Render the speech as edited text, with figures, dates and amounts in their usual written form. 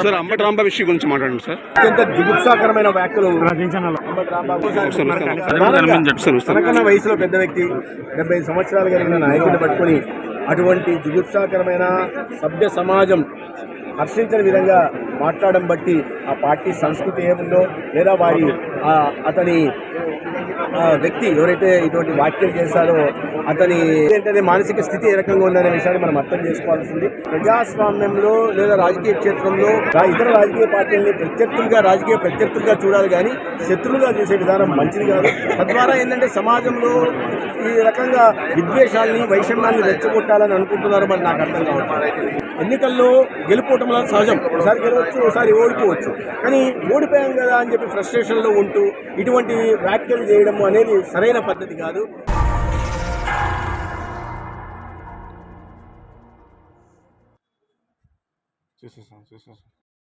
Sir Ambati Rambabu విషయం గురించి మాట్లాడండి సార్. అత్యంత జుగుప్సాకరమైన వ్యాఖ్యలు. తనకన్నా వయసులో పెద్ద వ్యక్తి, 70 సంవత్సరాలు కలిగిన నాయకుడిని పట్టుకొని అటువంటి జుగుప్సాకరమైన సభ్య సమాజం హర్షించని విధంగా మాట్లాడడం బట్టి ఆ పార్టీ సంస్కృతి ఏముందో లేదా వారి అతని వ్యక్తి ఎవరైతే ఇటువంటి వ్యాఖ్యలు చేశారో అతని ఏంటంటే మానసిక స్థితి ఏ రకంగా ఉందనే విషయాన్ని మనం అర్థం చేసుకోవాల్సింది. ప్రజాస్వామ్యంలో లేదా రాజకీయ క్షేత్రంలో ఇతర రాజకీయ పార్టీలని రాజకీయ ప్రత్యర్థులుగా చూడాలి కానీ శత్రువులుగా చూసే విధానం మంచిది కాదు. తద్వారా ఏంటంటే సమాజంలో ఈ రకంగా విద్వేషాలని వైషమ్యాన్ని రెచ్చగొట్టాలని అనుకుంటున్నారు. మరి నాకు అర్థం కావచ్చు. ఎన్నికల్లో గెలుపోవటంలో సహజం, ఒకసారి గెలవచ్చు ఒకసారి ఓడిపోవచ్చు. కానీ ఓడిపోయాం కదా అని చెప్పి ఫ్రస్ట్రేషన్లో ఉంటూ ఇటువంటి వ్యాఖ్యలు చేయడం అనేది సరైన పద్ధతి కాదు.